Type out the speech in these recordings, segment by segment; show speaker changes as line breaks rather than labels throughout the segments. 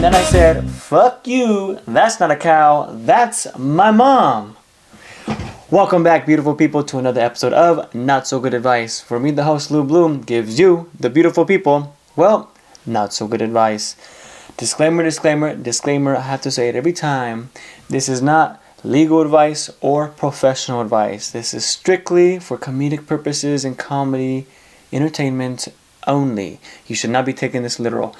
And then I said, fuck you, that's not a cow, that's my mom. Welcome back, beautiful people, to another episode of Not So Good Advice. For me, the host, Lou Bloom, gives you, the beautiful people, well, not so good advice. Disclaimer, disclaimer, disclaimer, I have to say it every time. This is not legal advice or professional advice. This is strictly for comedic purposes and comedy, entertainment only. You should not be taking this literal.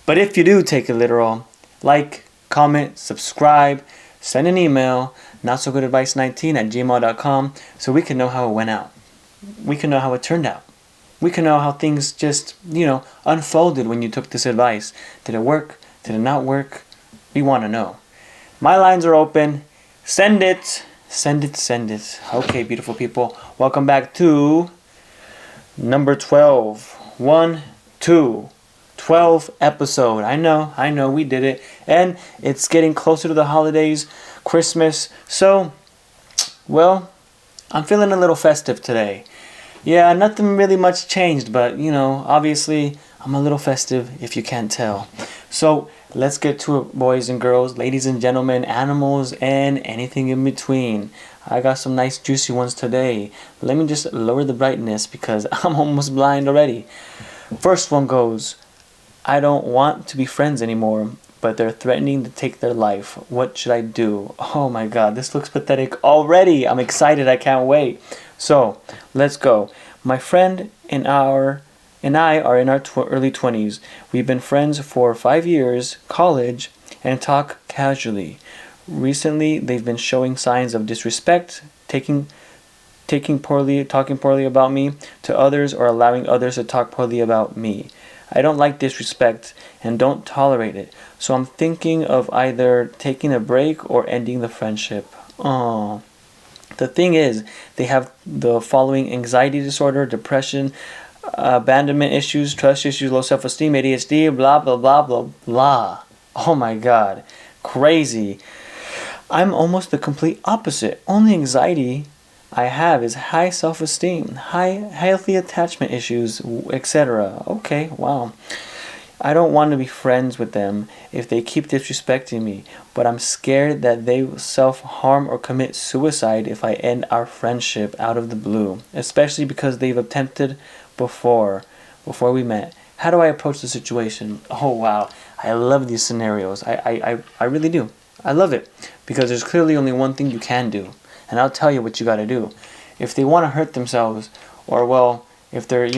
But if you do take it literal, like, comment, subscribe, send an email, notsogoodadvice19@gmail.com, so we can know how it went out. We can know how it turned out. We can know how things just, unfolded when you took this advice. Did it work? Did it not work? We want to know. My lines are open. Send it. Send it, send it. Okay, beautiful people. Welcome back to number 12. 12 episode. I know, we did it. And it's getting closer to the holidays, Christmas. So, well, I'm feeling a little festive today. Yeah, nothing really much changed, but, obviously, I'm a little festive if you can't tell. So, let's get to it, boys and girls, ladies and gentlemen, animals, and anything in between. I got some nice juicy ones today. Let me just lower the brightness because I'm almost blind already. First one goes, I don't want to be friends anymore, but they're threatening to take their life. What should I do? Oh my God, this looks pathetic already. I'm excited. I can't wait. So, let's go. My friend and I are in our early 20s. We've been friends for 5 years, college, and talk casually. Recently, they've been showing signs of disrespect, talking poorly about me to others, or allowing others to talk poorly about me. I don't like disrespect and don't tolerate it, so I'm thinking of either taking a break or ending the friendship. Oh. The thing is, they have the following: anxiety disorder, depression, abandonment issues, trust issues, low self-esteem, ADHD, blah, blah, blah, blah, blah. Oh my God. Crazy. I'm almost the complete opposite. Only anxiety I have is high self-esteem, healthy attachment issues, etc. Okay, wow. I don't want to be friends with them if they keep disrespecting me, but I'm scared that they will self-harm or commit suicide if I end our friendship out of the blue, especially because they've attempted before we met. How do I approach the situation? Oh, wow. I love these scenarios. I really do. I love it because there's clearly only one thing you can do. And I'll tell you what you got to do. If they want to hurt themselves, or, well, if they're,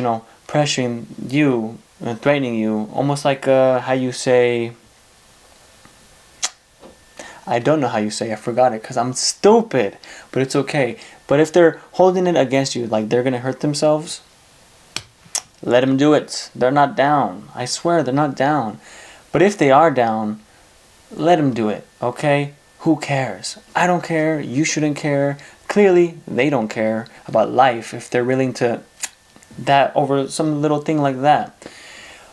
pressuring you and threatening you, almost like how you say, I don't know how you say, I forgot it because I'm stupid, but it's okay. But if they're holding it against you, like they're going to hurt themselves, let them do it. They're not down. I swear, they're not down. But if they are down, let them do it, okay? Who cares? I don't care. You shouldn't care. Clearly, they don't care about life if they're willing to that over some little thing like that.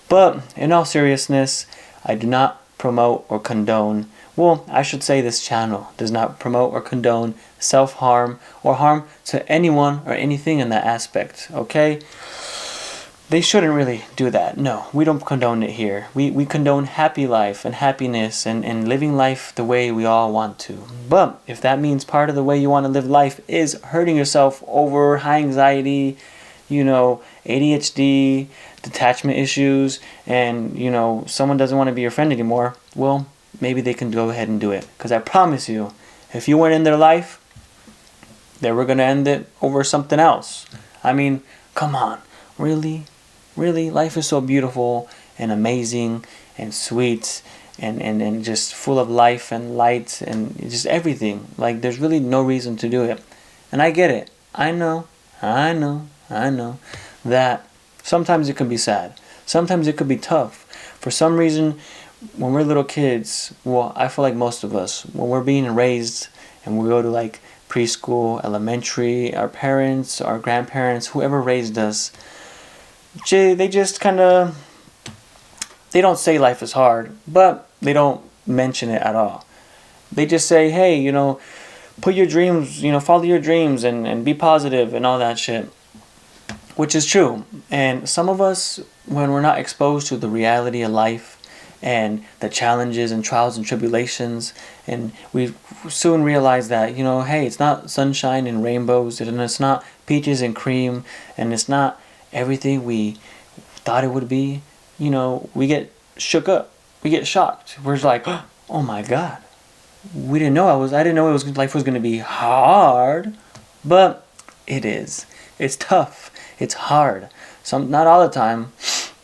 But in all seriousness, I do not promote or condone. Well, I should say this channel does not promote or condone self-harm or harm to anyone or anything in that aspect, okay? They shouldn't really do that. No, we don't condone it here. We condone happy life and happiness and living life the way we all want to. But if that means part of the way you want to live life is hurting yourself over high anxiety, ADHD, detachment issues, and, someone doesn't want to be your friend anymore, well, maybe they can go ahead and do it. Because I promise you, if you weren't in their life, they were going to end it over something else. I mean, come on. Really? Really, life is so beautiful and amazing and sweet and just full of life and light and just everything. Like, there's really no reason to do it. And I get it. I know that sometimes it can be sad. Sometimes it could be tough. For some reason, when we're little kids, well, I feel like most of us, when we're being raised and we go to like preschool, elementary, our parents, our grandparents, whoever raised us, they just kind of, they don't say life is hard, but they don't mention it at all. They just say, hey, put your dreams, follow your dreams and be positive and all that shit, which is true. And some of us, when we're not exposed to the reality of life and the challenges and trials and tribulations. And we soon realize that, hey, it's not sunshine and rainbows, and it's not peaches and cream, and it's not everything we thought it would be. We get shook up. We get shocked. We're just like, oh my God. I didn't know life was going to be hard, but it is. It's tough. It's hard. Not all the time,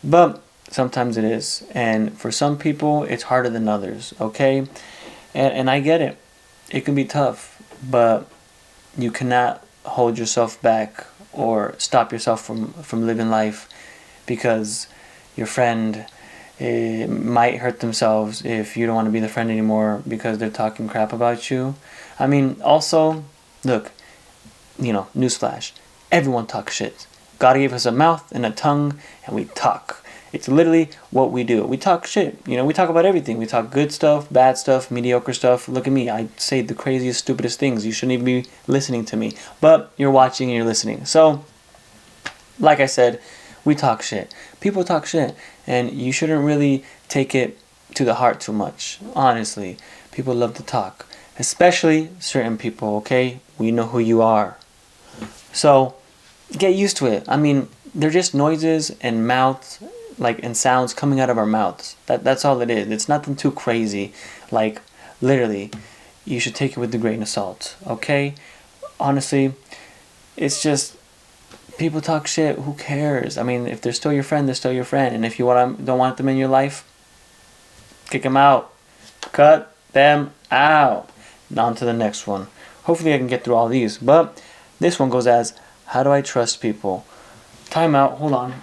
but sometimes it is. And for some people, it's harder than others, okay? And I get it. It can be tough, but you cannot hold yourself back or stop yourself from living life because your friend might hurt themselves if you don't want to be the friend anymore because they're talking crap about you. I mean, also, look, newsflash. Everyone talks shit. God gave us a mouth and a tongue, and we talk. It's literally what we do. We talk shit. We talk about everything. We talk good stuff, bad stuff, mediocre stuff. Look at me. I say the craziest, stupidest things. You shouldn't even be listening to me. But you're watching and you're listening. So, like I said, we talk shit. People talk shit. And you shouldn't really take it to the heart too much. Honestly. People love to talk. Especially certain people, okay? We know who you are. So, get used to it. I mean, they're just noises and mouths, and sounds coming out of our mouths. That's all it is. It's nothing too crazy. Literally, you should take it with a grain of salt, okay? Honestly, it's just, people talk shit. Who cares? I mean, if they're still your friend, they're still your friend. And if you don't want them in your life, kick them out. Cut them out. On to the next one. Hopefully I can get through all these. But this one goes as, how do I trust people? Time out. Hold on.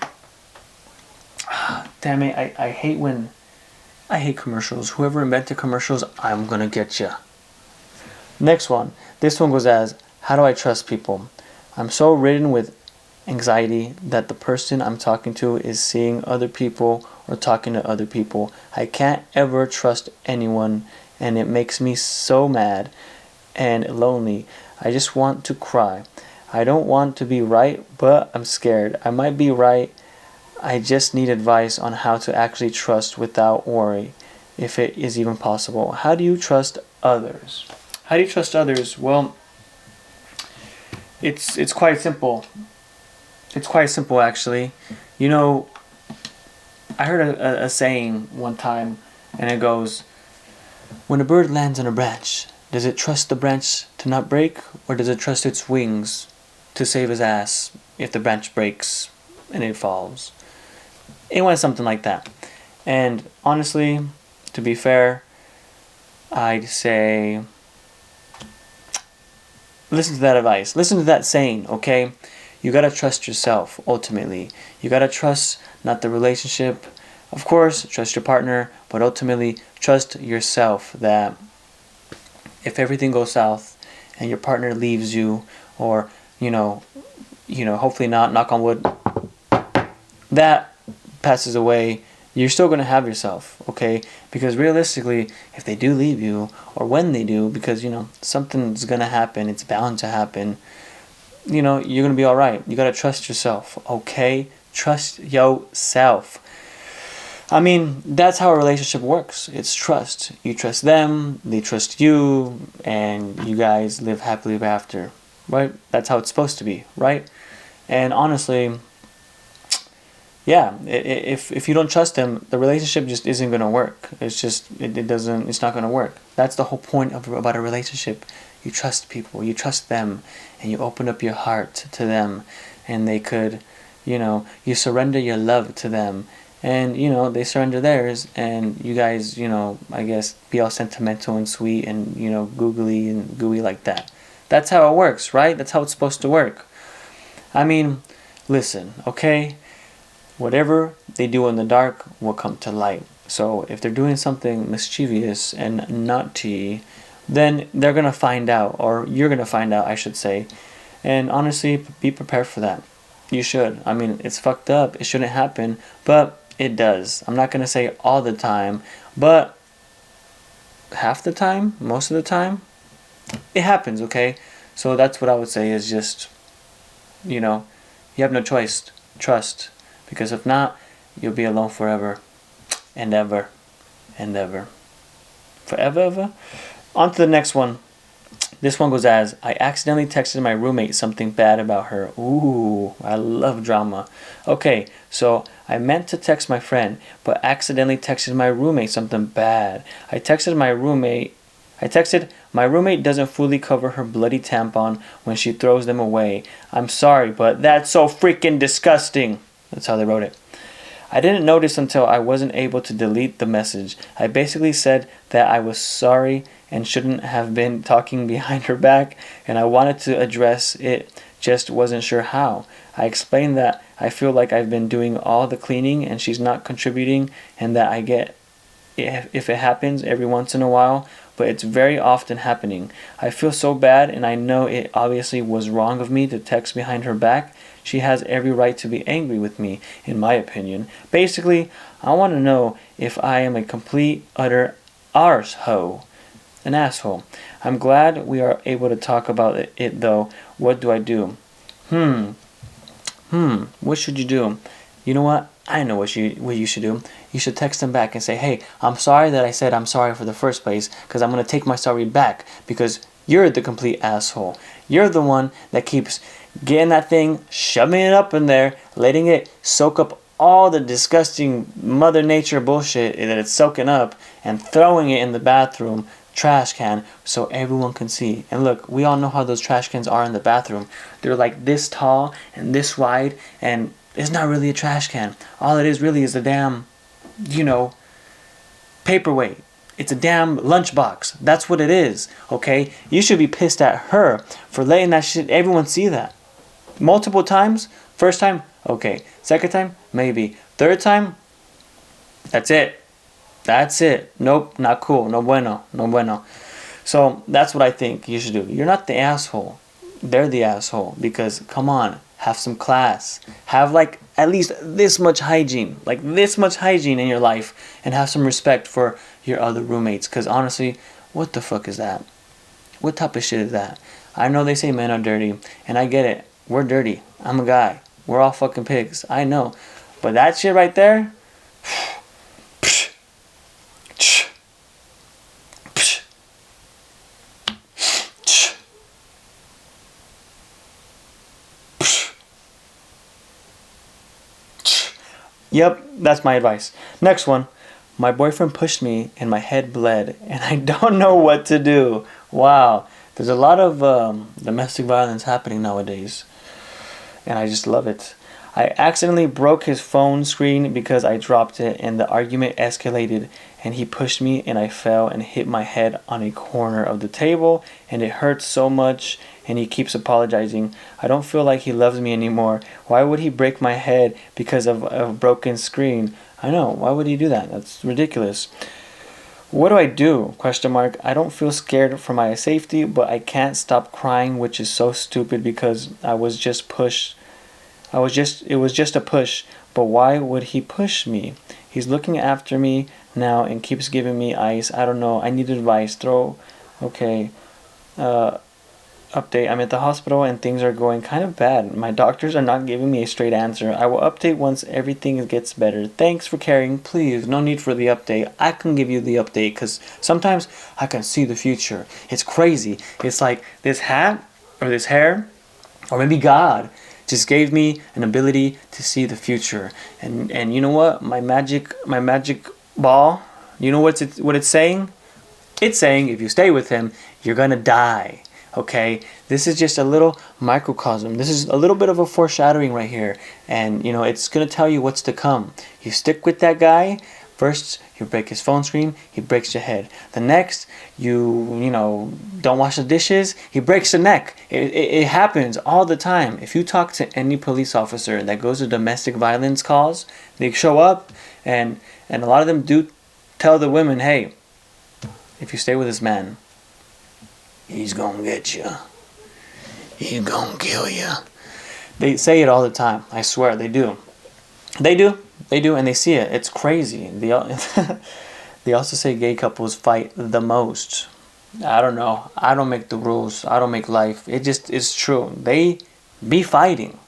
Damn it. I hate commercials. Whoever invented commercials, I'm going to get you. Next one. This one goes as, how do I trust people? I'm so ridden with anxiety that the person I'm talking to is seeing other people or talking to other people. I can't ever trust anyone, and it makes me so mad and lonely. I just want to cry. I don't want to be right, but I'm scared. I might be right. I just need advice on how to actually trust without worry, if it is even possible. How do you trust others? How do you trust others? Well, it's quite simple. It's quite simple, actually. I heard a saying one time, and it goes, when a bird lands on a branch, does it trust the branch to not break, or does it trust its wings to save his ass if the branch breaks and it falls? It went something like that. And honestly, to be fair, I'd say listen to that advice. Listen to that saying, okay? You gotta trust yourself, ultimately. You gotta trust not the relationship. Of course, trust your partner, but ultimately trust yourself that if everything goes south and your partner leaves you, or, hopefully not, knock on wood, that passes away, you're still going to have yourself, okay? Because realistically, if they do leave you, or when they do, because, something's going to happen, it's bound to happen, you're going to be all right. You got to trust yourself, okay? Trust yourself. I mean, that's how a relationship works. It's trust. You trust them, they trust you, and you guys live happily ever after, right? That's how it's supposed to be, right? And honestly, yeah, if you don't trust them, the relationship just isn't going to work. It's not going to work. That's the whole point about a relationship. You trust people, you trust them, and you open up your heart to them, and they could, you surrender your love to them, and, they surrender theirs, and you guys, I guess, be all sentimental and sweet and, googly and gooey like that. That's how it works, right? That's how it's supposed to work. I mean, listen, okay? Whatever they do in the dark will come to light. So if they're doing something mischievous and naughty, then they're going to find out, or you're going to find out, I should say. And honestly, be prepared for that. You should. I mean, it's fucked up. It shouldn't happen, but it does. I'm not going to say all the time, but half the time, most of the time, it happens, okay? So that's what I would say is just, you have no choice. Trust. Because if not, you'll be alone forever and ever. and ever. Forever, ever. On to the next one. This one goes as, I accidentally texted my roommate something bad about her. Ooh, I love drama. Okay, so I meant to text my friend, but accidentally texted my roommate something bad. I texted, my roommate doesn't fully cover her bloody tampon when she throws them away. I'm sorry, but that's so freaking disgusting. That's how they wrote it. I didn't notice until I wasn't able to delete the message. I basically said that I was sorry and shouldn't have been talking behind her back, and I wanted to address it, just wasn't sure how. I explained that I feel like I've been doing all the cleaning and she's not contributing, and that I get if it happens every once in a while, but it's very often happening. I feel so bad, and I know it obviously was wrong of me to text behind her back. She has every right to be angry with me, in my opinion. Basically, I want to know if I am a complete, utter arsehole. An asshole. I'm glad we are able to talk about it though. What do I do? What should you do? You know what? I know what you should do. You should text them back and say, hey, I'm sorry that I said I'm sorry for the first place, because I'm going to take my sorry back, because you're the complete asshole. You're the one that keeps getting that thing, shoving it up in there, letting it soak up all the disgusting Mother Nature bullshit that it's soaking up, and throwing it in the bathroom trash can so everyone can see. And look, we all know how those trash cans are in the bathroom. They're like this tall and this wide, and it's not really a trash can. All it is really is a damn, paperweight. It's a damn lunchbox. That's what it is, okay? You should be pissed at her for letting that shit, everyone see that. Multiple times? First time? Okay. Second time? Maybe. Third time? That's it. That's it. Nope, not cool. No bueno. No bueno. So that's what I think you should do. You're not the asshole. They're the asshole. Because, come on, have some class. Have like at least this much hygiene. Like this much hygiene in your life. And have some respect for your other roommates. Because honestly, what the fuck is that? What type of shit is that? I know they say men are dirty. And I get it. We're dirty. I'm a guy. We're all fucking pigs. I know. But that shit right there... Yep, that's my advice. Next one. My boyfriend pushed me and my head bled and I don't know what to do. Wow. There's a lot of domestic violence happening nowadays. And I just love it. I accidentally broke his phone screen because I dropped it, and the argument escalated, and he pushed me and I fell and hit my head on a corner of the table, and it hurts so much, and he keeps apologizing. I don't feel like he loves me anymore. Why would he break my head because of a broken screen? I know, why would he do that? That's ridiculous. What do I do? Question mark. I don't feel scared for my safety, but I can't stop crying, which is so stupid because it was just a push, but why would he push me? He's looking after me now and keeps giving me ice. I don't know. I need advice. Okay. Update. I'm at the hospital and things are going kind of bad. My doctors are not giving me a straight answer. I will update once everything gets better. Thanks for caring. Please, no need for the update. I can give you the update because sometimes I can see the future. It's crazy. It's like this hat or this hair or maybe God just gave me an ability to see the future. And you know what? My magic ball, you know what it's saying? It's saying if you stay with him, you're gonna die. Okay? This is just a little microcosm. This is a little bit of a foreshadowing right here. And it's gonna tell you what's to come. You stick with that guy. First, you break his phone screen, he breaks your head. The next, you don't wash the dishes, he breaks the neck. It happens all the time. If you talk to any police officer that goes to domestic violence calls, they show up and a lot of them do tell the women, hey, if you stay with this man, he's gonna get you. He's gonna kill you. They say it all the time. I swear, they do. They do, and they see it. It's crazy. They also say gay couples fight the most. I don't know. I don't make the rules. I don't make life. It just is true. They be fighting.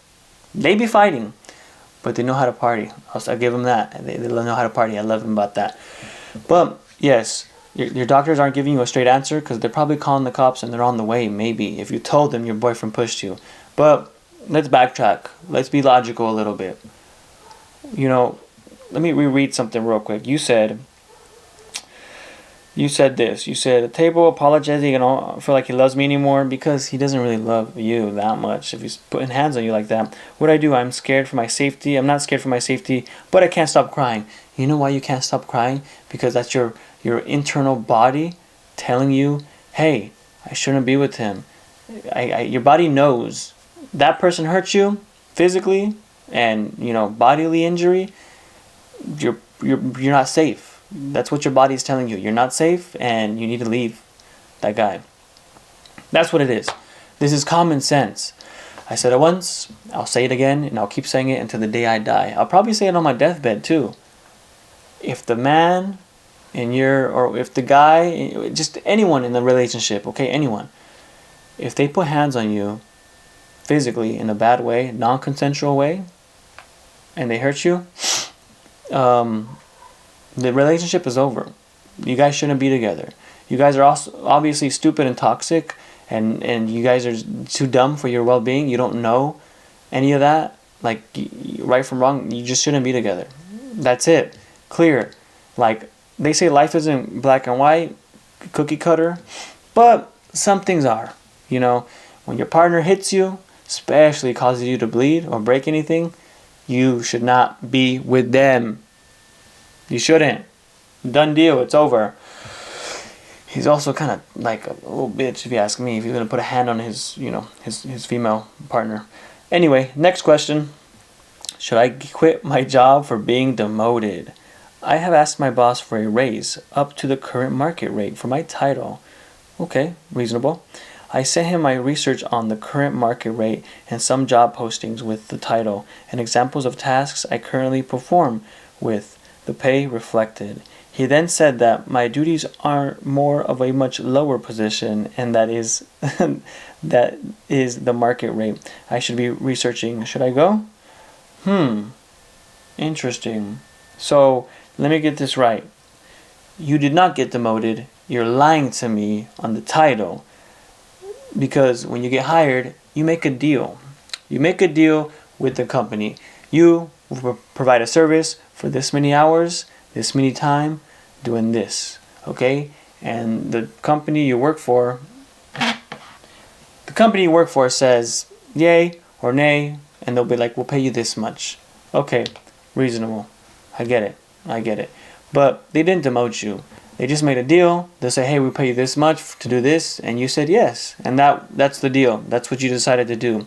But they know how to party. I give them that. They know how to party. I love them about that. But yes, your doctors aren't giving you a straight answer because they're probably calling the cops and they're on the way, maybe, if you told them your boyfriend pushed you. But let's backtrack. Let's be logical a little bit. You know, let me reread something real quick. You said this. You said, Table apologizing and I don't feel like he loves me anymore because he doesn't really love you that much if he's putting hands on you like that. What do? I'm scared for my safety. I'm not scared for my safety, but I can't stop crying. You know why you can't stop crying? Because that's your internal body telling you, hey, I shouldn't be with him. Your body knows that person hurt you physically and, bodily injury. You're not safe. That's what your body is telling you. You're not safe and you need to leave that guy. That's what it is. This is common sense. I said it once, I'll say it again, and I'll keep saying it until the day I die. I'll probably say it on my deathbed too. If the man or if the guy, just anyone in the relationship, okay, anyone, if they put hands on you physically in a bad way, non-consensual way, and they hurt you, the relationship is over. You guys shouldn't be together. You guys are also obviously stupid and toxic, and you guys are too dumb for your well-being. You don't know any of that, like right from wrong. You just shouldn't be together. That's it. Clear. Like they say, life isn't black and white, cookie cutter, but some things are. When your partner hits you, especially causes you to bleed or break anything, you should not be with them. You shouldn't. Done deal. It's over. He's also kind of like a little bitch, if you ask me, if he's going to put a hand on his female partner. Anyway, next question. Should I quit my job for being demoted? I have asked my boss for a raise up to the current market rate for my title. Okay, reasonable. I sent him my research on the current market rate and some job postings with the title and examples of tasks I currently perform with the pay reflected. He then said that my duties are more of a much lower position and that is that is the market rate I should be researching. Should I go? Interesting. So let me get this right. You did not get demoted. You're lying to me on the title. Because when you get hired, you make a deal. You make a deal with the company. You will provide a service for this many hours, this many time, doing this. Okay? And the company you work for says yay or nay, and they'll be like, we'll pay you this much. Okay, reasonable. I get it. But they didn't demote you. They just made a deal. They'll say, hey, we'll pay you this much to do this. And you said yes. And that's the deal. That's what you decided to do.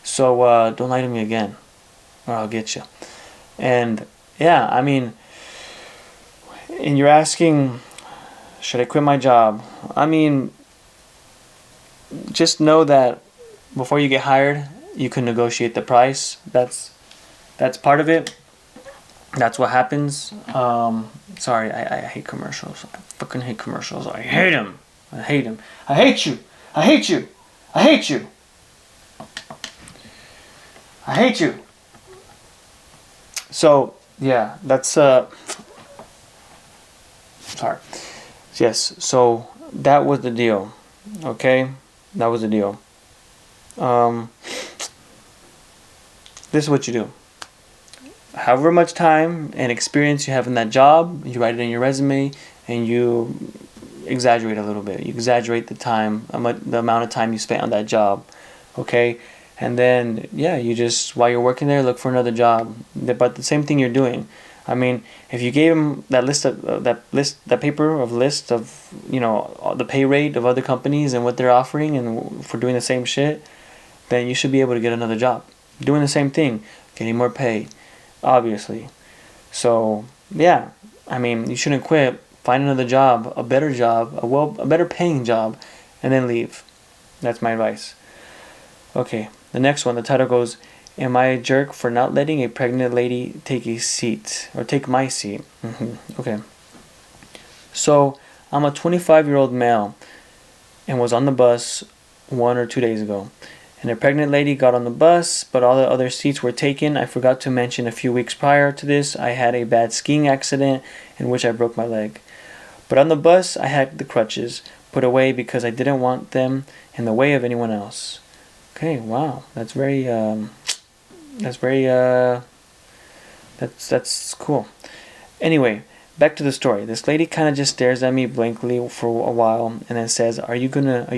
So don't lie to me again, or I'll get you. And yeah, I mean, and you're asking, should I quit my job? I mean, just know that before you get hired, you can negotiate the price. That's part of it. That's what happens. Sorry, I hate commercials. I fucking hate commercials. I hate them. I hate you. I hate you. I hate you. I hate you. So, yeah, that's, sorry. Yes, so that was the deal. Okay? That was the deal. This is what you do. However much time and experience you have in that job, you write it in your resume, and you exaggerate a little bit. You exaggerate the time, the amount of time you spent on that job, okay? And then, yeah, you just, while you're working there, look for another job. But the same thing you're doing. I mean, if you gave them that list of that paper of list of the pay rate of other companies and what they're offering and for doing the same shit, then you should be able to get another job doing the same thing, getting more pay. Obviously. So, yeah. I mean, you shouldn't quit. Find another job, a better job, a better paying job, and then leave. That's my advice. Okay, the next one, the title goes, Am I a jerk for not letting a pregnant lady take a seat? Or take my seat? Okay. So, I'm a 25-year-old male and was on the bus 1 or 2 days ago. and a pregnant lady got on the bus, but all the other seats were taken. I forgot to mention a few weeks prior to this, I had a bad skiing accident in which I broke my leg. But on the bus, I had the crutches put away because I didn't want them in the way of anyone else. Okay, wow, that's cool. Anyway, back to the story. This lady kind of just stares at me blankly for a while and then says, Are you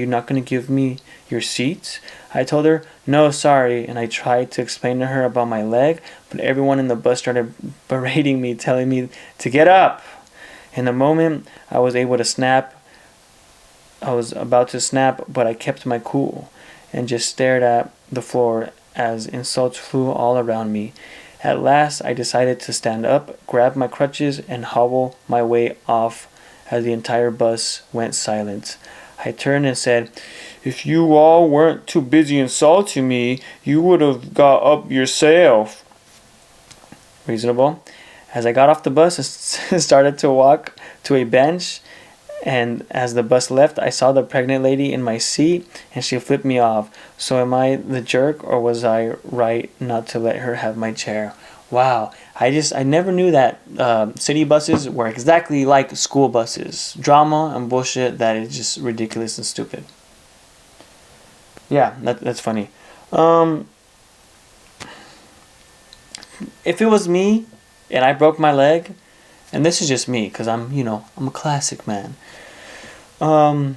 not gonna give me your seat? I told her, no, sorry, and I tried to explain to her about my leg, but everyone in the bus started berating me, telling me to get up. In the moment, I was about to snap, but I kept my cool and just stared at the floor as insults flew all around me. At last, I decided to stand up, grab my crutches, and hobble my way off as the entire bus went silent. I turned and said, If you all weren't too busy insulting me, you would have got up yourself. Reasonable. As I got off the bus, I started to walk to a bench, and as the bus left, I saw the pregnant lady in my seat, and she flipped me off. So am I the jerk, or was I right not to let her have my chair? Wow, I never knew that city buses were exactly like school buses. Drama and bullshit that is just ridiculous and stupid. Yeah, that's funny. If it was me and I broke my leg, and this is just me because I'm a classic man. I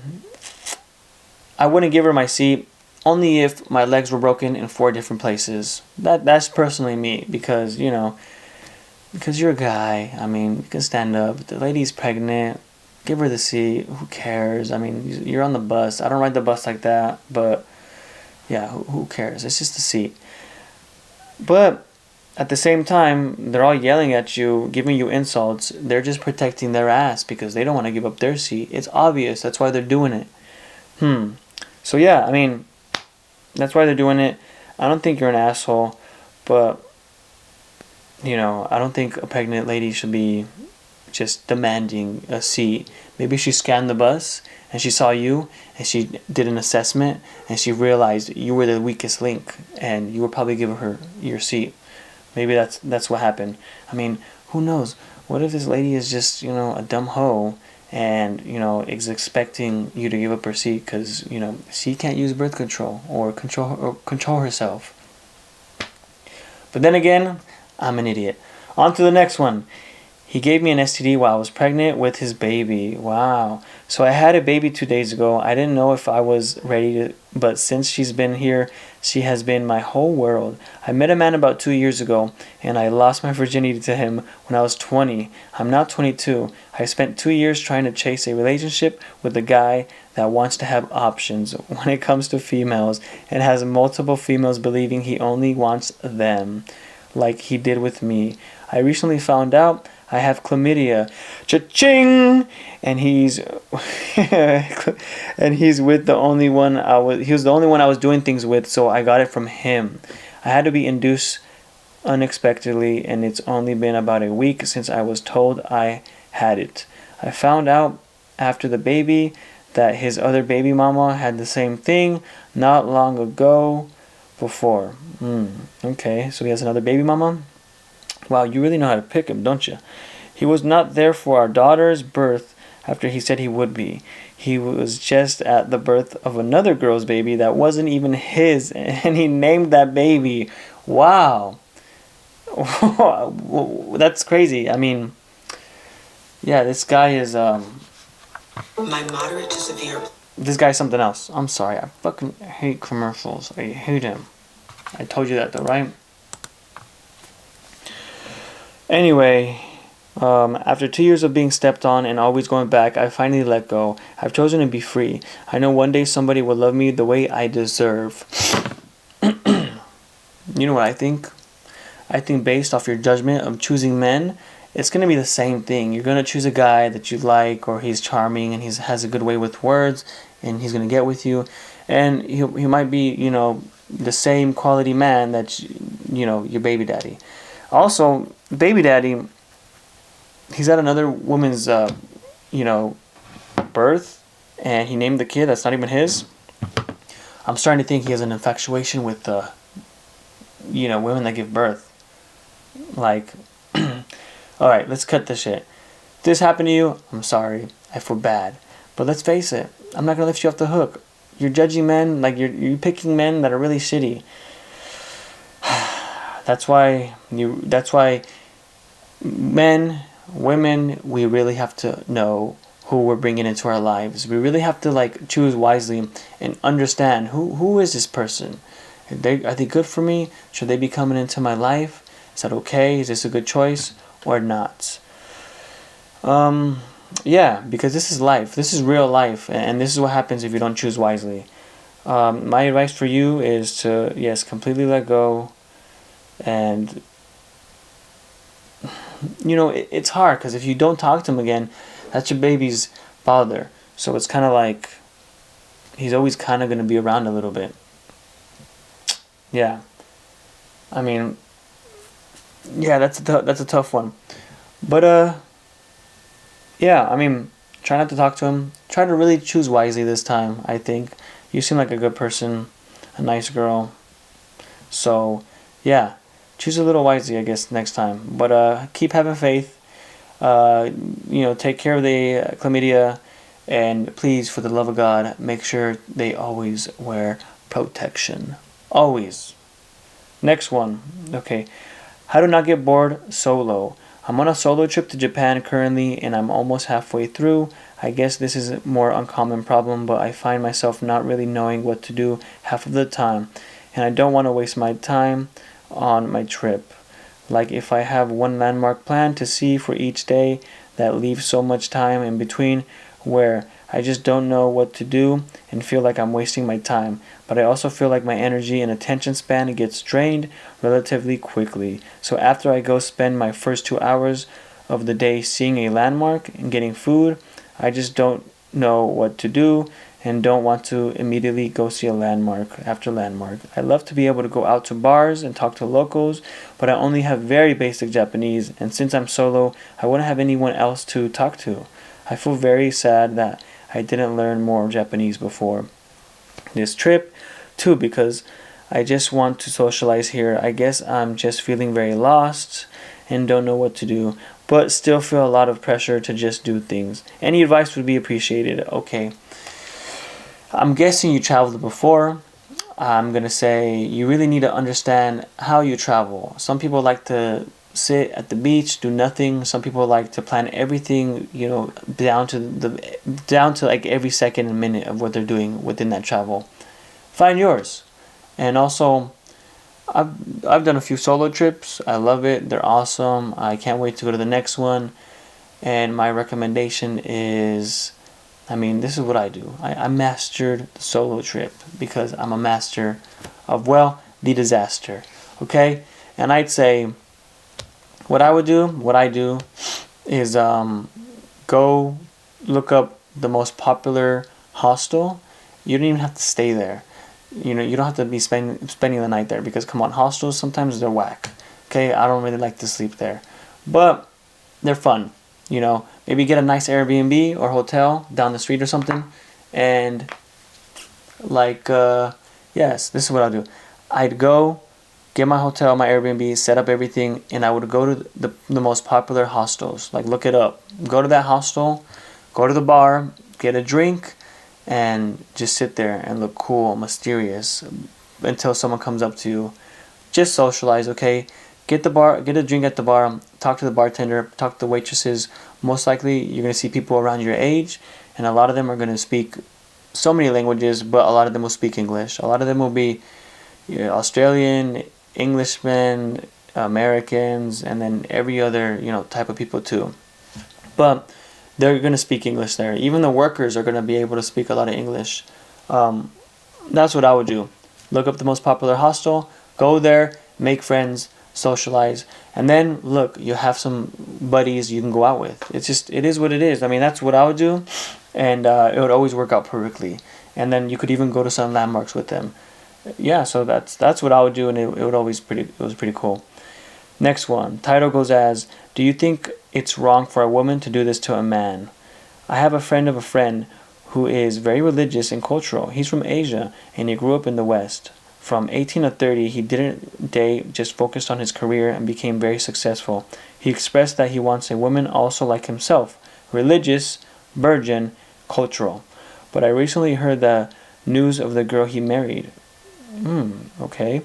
wouldn't give her my seat only if my legs were broken in 4 different places. That's personally me because you're a guy. I mean, you can stand up. The lady's pregnant. Give her the seat. Who cares? I mean, you're on the bus. I don't ride the bus like that, but yeah, who cares? It's just a seat. But at the same time, they're all yelling at you, giving you insults. They're just protecting their ass because they don't want to give up their seat. It's obvious. That's why they're doing it. So yeah, I mean, that's why they're doing it. I don't think you're an asshole, but I don't think a pregnant lady should be just demanding a seat. Maybe she scanned the bus and she saw you and she did an assessment and she realized you were the weakest link and you would probably give her your seat. Maybe that's what happened. I mean, who knows? What if this lady is just, a dumb hoe and, is expecting you to give up her seat because, she can't use birth control or control herself. But then again, I'm an idiot. On to the next one. He gave me an STD while I was pregnant with his baby. Wow. So I had a baby 2 days ago. I didn't know if I was ready to, but since she's been here, she has been my whole world. I met a man about 2 years ago, and I lost my virginity to him when I was 20. I'm now 22. I spent 2 years trying to chase a relationship with a guy that wants to have options when it comes to females and has multiple females believing he only wants them, like he did with me. I recently found out I have chlamydia. Cha-ching! And he's with the only one he was the only one I was doing things with, so I got it from him. I had to be induced unexpectedly, and it's only been about a week since I was told I had it. I found out after the baby that his other baby mama had the same thing not long ago before. Okay, so he has another baby mama? Wow, you really know how to pick him, don't you? He was not there for our daughter's birth after he said he would be. He was just at the birth of another girl's baby that wasn't even his, and he named that baby. Wow. That's crazy. I mean, yeah, this guy is my moderate to severe. This guy's something else. I'm sorry. I fucking hate commercials. I hate him. I told you that though, right? Anyway, after 2 years of being stepped on and always going back, I finally let go. I've chosen to be free. I know one day somebody will love me the way I deserve. You know what I think? I think based off your judgment of choosing men, it's going to be the same thing. You're going to choose a guy that you like, or he's charming and he has a good way with words and he's going to get with you. And he might be, the same quality man that, your baby daddy. Also, baby daddy, he's at another woman's, birth, and he named the kid that's not even his. I'm starting to think he has an infatuation with women that give birth. Like, all right, let's cut this shit. If this happened to you, I'm sorry. I feel bad. But let's face it, I'm not gonna lift you off the hook. You're judging men, like you're picking men that are really shitty. That's why men, women, we really have to know who we're bringing into our lives. We really have to like choose wisely and understand who is this person. Are they good for me? Should they be coming into my life? Is that okay? Is this a good choice or not? Yeah, because this is life. This is real life, and this is what happens if you don't choose wisely. My advice for you is to, yes, completely let go. And it's hard because if you don't talk to him again, that's your baby's father. So it's kind of like he's always kind of going to be around a little bit. Yeah. I mean, yeah, that's a tough one. But yeah, I mean, try not to talk to him. Try to really choose wisely this time, I think. You seem like a good person, a nice girl. So, yeah, choose a little wisely, I guess, next time. But keep having faith. Take care of the chlamydia. And please, for the love of God, make sure they always wear protection. Always. Next one. Okay. How to not get bored solo. I'm on a solo trip to Japan currently, and I'm almost halfway through. I guess this is a more uncommon problem, but I find myself not really knowing what to do half of the time, and I don't want to waste my time on my trip. Like if I have one landmark plan to see for each day, that leaves so much time in between where I just don't know what to do and feel like I'm wasting my time. But I also feel like my energy and attention span gets drained relatively quickly. So after I go spend my first 2 hours of the day seeing a landmark and getting food, I just don't know what to do and don't want to immediately go see a landmark after landmark. I love to be able to go out to bars and talk to locals, but I only have very basic Japanese, and since I'm solo, I wouldn't have anyone else to talk to. I feel very sad that I didn't learn more Japanese before this trip, too, because I just want to socialize here. I guess I'm just feeling very lost and don't know what to do, but still feel a lot of pressure to just do things. Any advice would be appreciated. Okay. I'm guessing you traveled before. I'm going to say you really need to understand how you travel. Some people like to sit at the beach, do nothing. Some people like to plan everything, down to like every second and minute of what they're doing within that travel. Find yours. And also, I've done a few solo trips. I love it. They're awesome. I can't wait to go to the next one. And my recommendation is, this is what I do. I mastered the solo trip because I'm a master of, the disaster. Okay? And I'd say what I do is go look up the most popular hostel. You don't even have to stay there. You don't have to be spending the night there because, come on, hostels, sometimes they're whack. Okay? I don't really like to sleep there. But they're fun. Maybe get a nice Airbnb or hotel down the street or something. And yes, this is what I'll do. I'd go get my hotel, my Airbnb, set up everything, and I would go to the most popular hostels. Like, look it up. Go to that hostel, go to the bar, get a drink, and just sit there and look cool, mysterious, until someone comes up to you. Just socialize, okay? Get a drink at the bar, talk to the bartender, talk to the waitresses. Most likely, you're going to see people around your age, and a lot of them are going to speak so many languages, but a lot of them will speak English. A lot of them will be Australian, Englishmen, Americans, and then every other, type of people too. But they're going to speak English there. Even the workers are going to be able to speak a lot of English. That's what I would do. Look up the most popular hostel, go there, make friends, socialize, and then look, you have some buddies you can go out with. It is what it is. That's what I would do, and it would always work out perfectly. And then you could even go to some landmarks with them. Yeah, so that's what I would do, and it was pretty cool. Next one, title goes as, do you think it's wrong for a woman to do this to a man? I have a friend of a friend who is very religious and cultural. He's from Asia and he grew up in the West. From 18 to 30, he didn't date, just focused on his career and became very successful. He expressed that he wants a woman also like himself, religious, virgin, cultural. But I recently heard the news of the girl he married. Okay.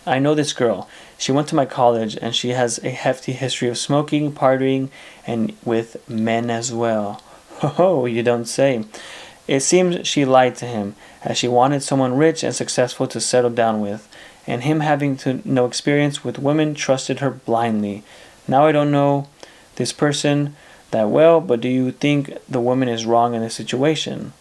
I know this girl. She went to my college and she has a hefty history of smoking, partying, and with men as well. Oh, you don't say. It seems she lied to him, as she wanted someone rich and successful to settle down with, and him having no experience with women trusted her blindly. Now I don't know this person that well, but do you think the woman is wrong in this situation?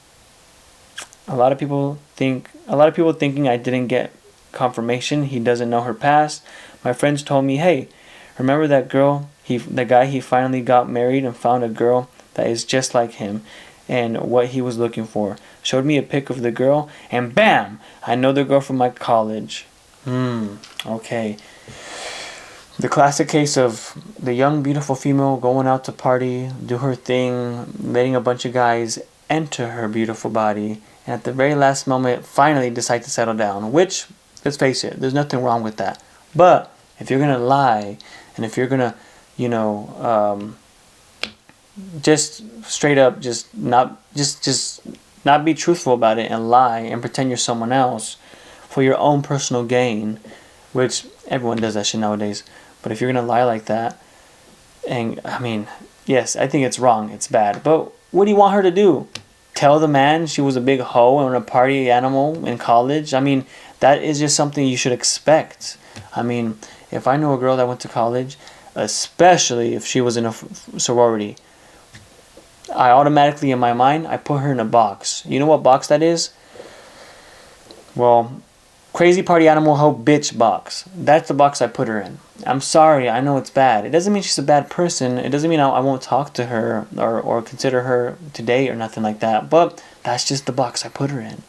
A lot of people thinking I didn't get confirmation. He doesn't know her past. My friends told me, hey, remember that girl? The guy he finally got married and found a girl that is just like him and what he was looking for. Showed me a pic of the girl and bam! I know the girl from my college. Okay. The classic case of the young beautiful female going out to party, do her thing, letting a bunch of guys enter her beautiful body, and at the very last moment finally decide to settle down, which, let's face it, there's nothing wrong with that. But if you're gonna lie and if you're gonna, just straight up just not be truthful about it and lie and pretend you're someone else for your own personal gain, which everyone does that shit nowadays. But if you're gonna lie like that, and I mean, yes, I think it's wrong, it's bad, but what do you want her to do? Tell the man she was a big hoe and a party animal in college? I mean, that is just something you should expect. I mean, if I knew a girl that went to college, especially if she was in a sorority, I automatically, in my mind, I put her in a box. You know what box that is? Well, crazy party animal hoe bitch box. That's the box I put her in. I'm sorry, I know it's bad. It doesn't mean she's a bad person. It doesn't mean I won't talk to her or consider her to date or nothing like that. But that's just the box I put her in.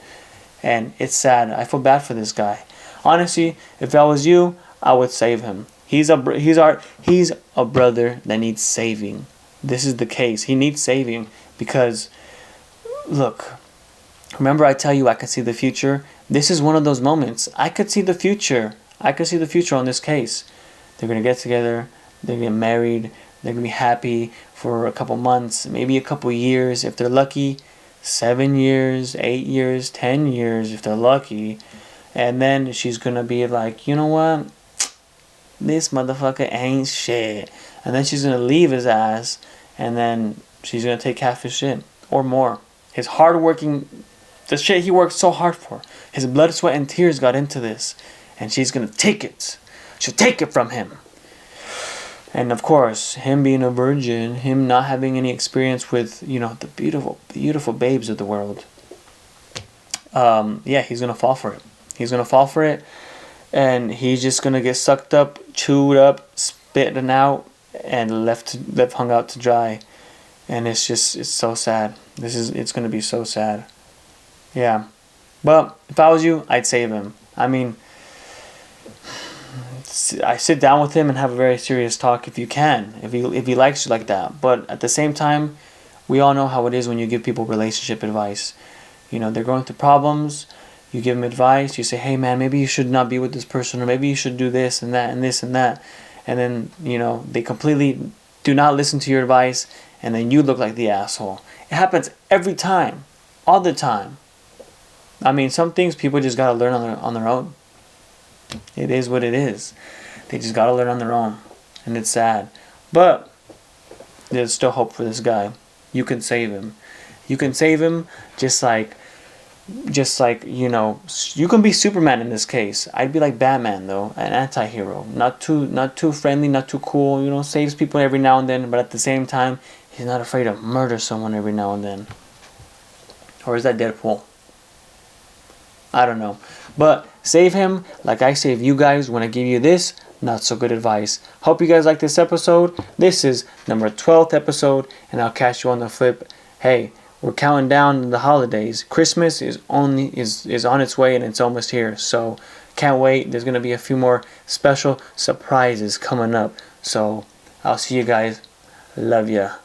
And it's sad. I feel bad for this guy. Honestly, if I was you, I would save him. He's a brother that needs saving. This is the case. He needs saving because, look, remember I tell you I could see the future? This is one of those moments. I could see the future. I could see the future on this case. They're going to get together. They're going to get married. They're going to be happy for a couple months, maybe a couple years. If they're lucky, 7 years, 8 years, 10 years if they're lucky. And then she's going to be like, you know what? This motherfucker ain't shit. And then she's going to leave his ass. And then she's going to take half his shit. Or more. His hardworking, the shit he worked so hard for. His blood, sweat, and tears got into this. And she's going to take it. She'll take it from him. And of course, him being a virgin, him not having any experience with, the beautiful, beautiful babes of the world. He's going to fall for it. He's going to fall for it. And he's just going to get sucked up, chewed up, spitting out, and left hung out to dry. And it's so sad. It's going to be so sad. Yeah. But if I was you, I'd save him. I mean, I sit down with him and have a very serious talk if you can, if he likes you like that. But at the same time, we all know how it is when you give people relationship advice. They're going through problems. You give them advice. You say, hey man, maybe you should not be with this person, or maybe you should do this and that and this and that. And then, they completely do not listen to your advice, and then you look like the asshole. It happens every time, all the time. I mean, some things people just gotta learn on their own. It is what it is. They just gotta learn on their own, and it's sad. But there's still hope for this guy. You can save him. You can save him just like you can be Superman in this case. I'd be like Batman though, an anti-hero. Not too friendly, not too cool, saves people every now and then, but at the same time, he's not afraid to murder someone every now and then. Or is that Deadpool? I don't know. But save him like I save you guys when I give you this not so good advice. Hope you guys like this episode. This is number 12th episode, and I'll catch you on the flip. Hey, we're counting down the holidays. Christmas is on its way, and it's almost here. So can't wait. There's gonna be a few more special surprises coming up. So I'll see you guys. Love ya.